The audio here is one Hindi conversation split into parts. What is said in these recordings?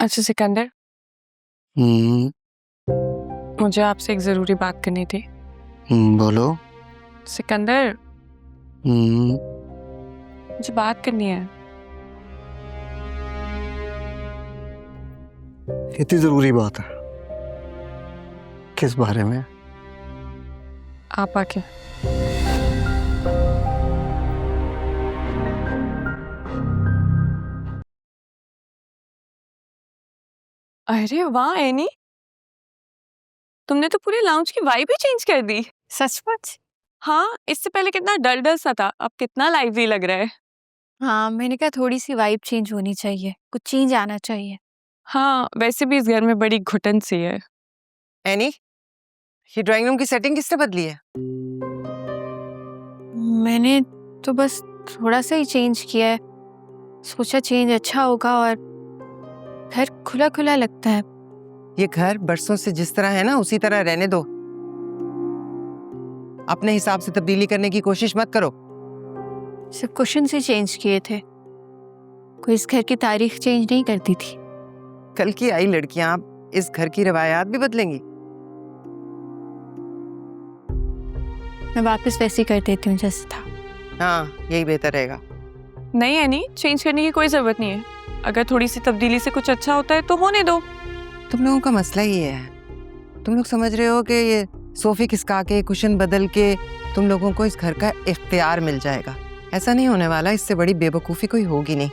अच्छा सिकंदर, मुझे आपसे एक ज़रूरी बात करनी थी। बोलो। सिकंदर, मुझे बात करनी है। इतनी जरूरी बात है? किस बारे में? आप आके। अरे वाह एनी, तुमने तो पूरे लाउंज की वाइब ही चेंज कर दी। सचमुच? हाँ, इससे पहले कितना डल डल सा था, अब कितना लाइवली लग रहा है। हाँ, मैंने कहा थोड़ी सी वाइब चेंज होनी चाहिए, कुछ चेंज आना चाहिए। हाँ, वैसे भी इस घर में बड़ी घुटन सी है। एनी, ये ड्राइंग रूम की सेटिंग किसने बदली है? मैंने तो बस थोड़ा सा ही चेंज किया है, सोचा चेंज अच्छा होगा और घर खुला खुला लगता है। ये घर बरसों से जिस तरह है ना उसी तरह रहने दो। अपने हिसाब से तब्दीली करने की कोशिश मत करो। सिर्फ कुशन से चेंज किए थे, कोई इस घर की तारीख चेंज नहीं करती थी। कल की आई लड़कियां इस घर की रवायात भी बदलेंगी। मैं वापस वैसे ही कर देती हूँ जैसे था। हाँ, यही बेहतर रहेगा। नहीं एनी, चेंज करने की कोई ज़रूरत नहीं है। अगर थोड़ी सी तब्दीली से कुछ अच्छा होता है तो होने दो। तुम लोगों का मसला ये है, तुम लोग समझ रहे हो कि ये सोफे खिसका के कुशन बदल के तुम लोगों को इस घर का इख्तियार मिल जाएगा। ऐसा नहीं होने वाला, इससे बड़ी बेवकूफ़ी कोई होगी नहीं।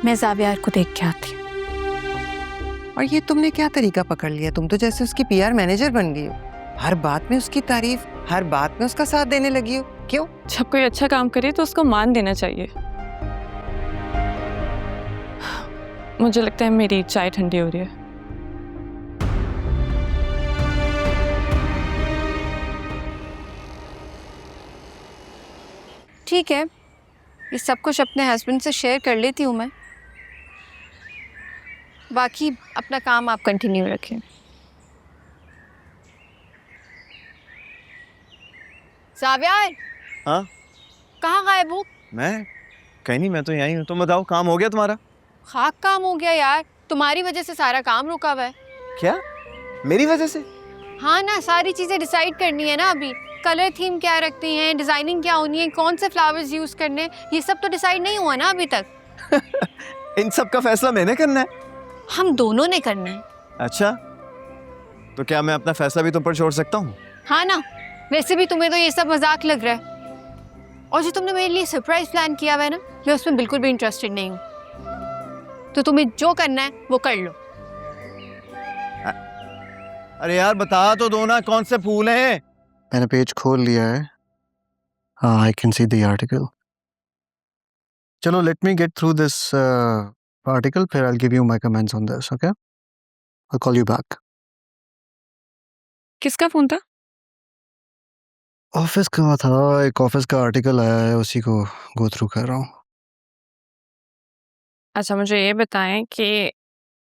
मैं ज़ावियार को देख के आती हूँ। और ये तुमने क्या तरीका पकड़ लिया? तुम तो जैसे उसकी पीआर मैनेजर बन गई हो, हर बात में उसकी तारीफ, हर बात में उसका साथ देने लगी हो। क्यों? जब कोई अच्छा काम करे तो उसको मान देना चाहिए। मुझे लगता है मेरी चाय ठंडी हो रही है। ठीक है, ये सब कुछ अपने हस्बैंड से शेयर कर लेती हूँ मैं। बाकी अपना काम आप कंटिन्यू रखें। ज़ावियार, हाँ? कहाँ गायब हो? मैं कहीं नहीं, मैं तो यहीं हूँ। तुम बताओ, काम हो गया तुम्हारा? खाक काम हो गया यार, तुम्हारी वजह से सारा काम रुका हुआ है। क्या? मेरी वजह से? हाँ ना, सारी चीज़ें डिसाइड करनी है ना अभी। कलर थीम क्या रखती हैं, डिज़ाइनिंग क्या होनी है, कौन से फ्लावर्स यूज़ करने, ये सब तो डिसाइड नहीं हुआ ना अभी तक। इन सब का फैसला मैंने करना है? हम दोनों ने करना है। अच्छा, तो क्या मैं अपना फैसला भी तुम पर छोड़ सकता हूँ? हाँ ना, वैसे भी तुम्हें तो ये सब मजाक लग रहा है। और जो तुमने मेरे लिए सरप्राइज प्लान किया हुआ है ना, मैं उसमें बिल्कुल भी इंटरेस्टेड नहीं हूँ। तो तुम्हें जो करना है वो कर लो। अरे यार बता तो दो ना, कौन से फूल हैं? मैंने पेज खोल लिया है। हाँ, I can see the article. चलो, let me get through this article, फिर I will give you my comments on this, okay? I will call you back. किसका फोन था? ऑफिस का था, एक ऑफिस का आर्टिकल आया है, उसी को गो थ्रू कर रहा हूँ। अच्छा, मुझे ये बताएं कि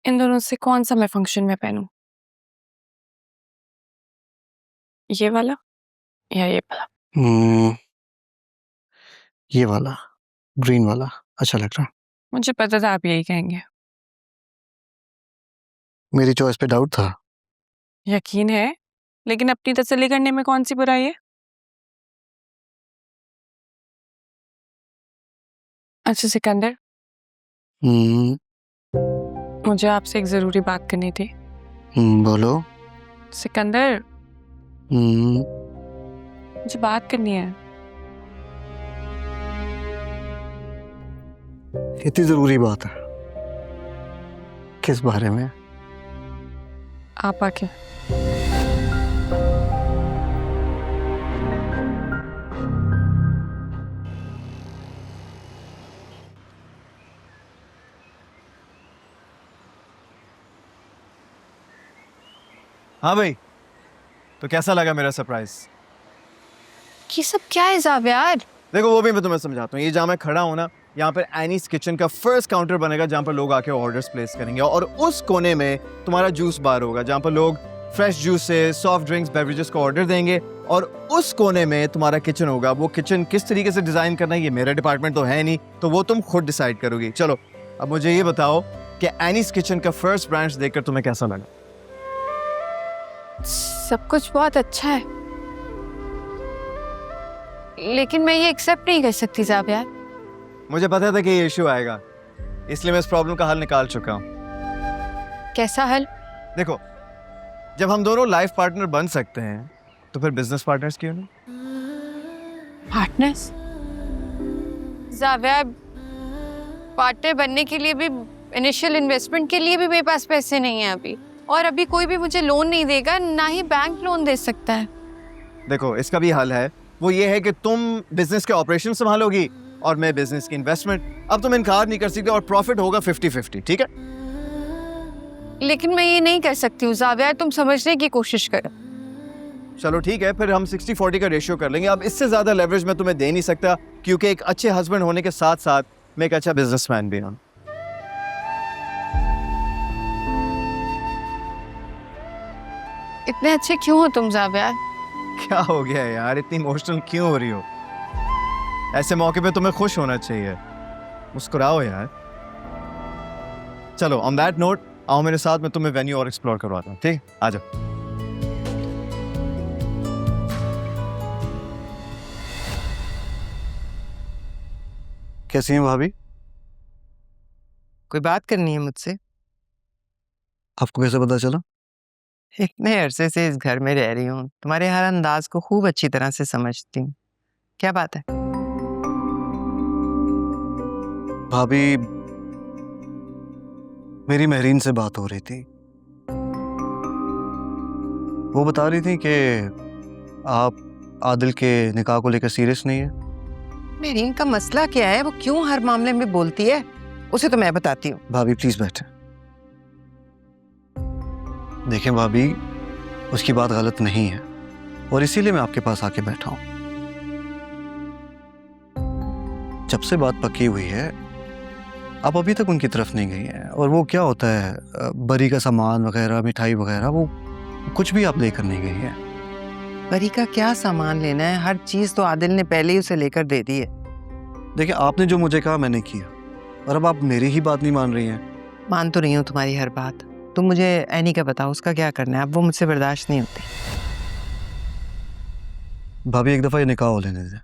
इन दोनों से कौन सा मैं फंक्शन में पहनूं? ये वाला या ये वाला? ये वाला, ग्रीन वाला अच्छा लग रहा है। मुझे पता था आप यही कहेंगे। मेरी चॉइस पे डाउट था? यकीन है, लेकिन अपनी तसल्ली करने में कौन सी बुराई है? अच्छा सिकंदर, मुझे आपसे एक ज़रूरी बात करनी थी। बोलो। सिकंदर, मुझे बात करनी है। इतनी जरूरी बात है? किस बारे में? आप आके। हाँ भाई, तो कैसा लगा मेरा सरप्राइज? ये सब क्या है ज़ावियार? देखो, वो भी मैं तुम्हें समझाता हूँ। ये जहाँ मैं खड़ा हूँ ना, यहाँ पर एनीज किचन का फर्स्ट काउंटर बनेगा जहाँ पर लोग आके ऑर्डर्स प्लेस करेंगे, और उस कोने में तुम्हारा जूस बार होगा जहाँ पर लोग फ्रेश जूस से सॉफ्ट ड्रिंक्स बेवरेजेस का ऑर्डर देंगे, और उस कोने में तुम्हारा किचन होगा। वो किचन किस तरीके से डिजाइन करना है ये मेरा डिपार्टमेंट तो है नहीं, तो वो तुम खुद डिसाइड करोगी। चलो अब मुझे ये बताओ कि एनीज किचन का फर्स्ट ब्रांच देखकर तुम्हें कैसा लगा? सब कुछ बहुत अच्छा है, लेकिन मैं ये एक्सेप्ट नहीं कर सकती साहब यार। मुझे पता था कि ये इशू आएगा, इसलिए मैं इस प्रॉब्लम का हल निकाल चुका हूँ। कैसा हल? देखो, जब हम दोनों लाइफ पार्टनर बन सकते हैं तो फिर बिजनेस पार्टनर्स क्यों नहीं? पार्टनर्स? जाविया, पार्टनर बनने के लिए भी, इनिशियल इन्वेस्टमेंट के लिए भी मेरे पास पैसे नहीं है अभी, और अभी कोई भी मुझे लोन नहीं देगा, ना ही बैंक लोन दे सकता है। देखो, इसका भी हल है। वो ये है कि तुम बिजनेस के ऑपरेशन संभालोगी और मैं बिजनेस की इन्वेस्टमेंट। अब तुम इनकार नहीं कर सकते और प्रॉफिट होगा 50-50, ठीक है? लेकिन मैं ये नहीं कर सकती हूँ जाविया, तुम समझने की कोशिश करो। चलो ठीक है, फिर हम 60-40 का रेशियो कर लेंगे। अब इससे ज्यादा लेवरेज मैं तुम्हें दे नहीं सकता, क्योंकि एक अच्छे हस्बैंड होने के साथ साथ मैं एक अच्छा बिजनेसमैन भी हूँ। इतने अच्छे क्यों हो तुम जाविया? क्या हो गया यार, इतनी इमोशनल क्यों हो रही हो? ऐसे मौके पे तुम्हें खुश होना चाहिए, मुस्कुराओ यार। चलो ऑन दैट नोट, आओ मेरे साथ, मैं तुम्हें वेन्यू और एक्सप्लोर करवाता हूँ, ठीक? आ जाओ। कैसी हैं भाभी? कोई बात करनी है मुझसे? आपको कैसे पता चला? इतने अरसे से इस घर में रह रही हूँ, तुम्हारे हर अंदाज को खूब अच्छी तरह से समझती हूँ। क्या बात है? भाभी, मेरी महरीन से बात हो रही थी। वो बता रही थी कि आप आदिल के निकाह को लेकर सीरियस नहीं है। मेरीन का मसला क्या है? वो क्यों हर मामले में बोलती है? उसे तो मैं बताती हूँ। भाभी प्लीज बैठे। देखें भाभी, उसकी बात गलत नहीं है और इसीलिए मैं आपके पास आके बैठा हूं। जब से बात पक्की हुई है, आप अभी तक उनकी तरफ नहीं गई हैं। और वो क्या होता है, बरी का सामान वगैरह, मिठाई वगैरह, वो कुछ भी आप लेकर नहीं गई हैं। परी का क्या सामान लेना है? हर चीज तो आदिल ने पहले ही उसे लेकर दे दी है। देखिए, आपने जो मुझे कहा मैंने किया, और अब आप मेरी ही बात नहीं मान रही हैं। मान तो रही हूँ तुम्हारी हर बात। तुम मुझे एनी का बताओ, उसका क्या करना है? अब वो मुझसे बर्दाश्त नहीं होती। भाभी एक दफा ये निकाह हो लेने दें,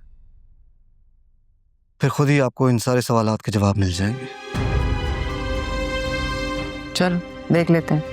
फिर खुद ही आपको इन सारे सवालात के जवाब मिल जाएंगे। चलो देख लेते हैं।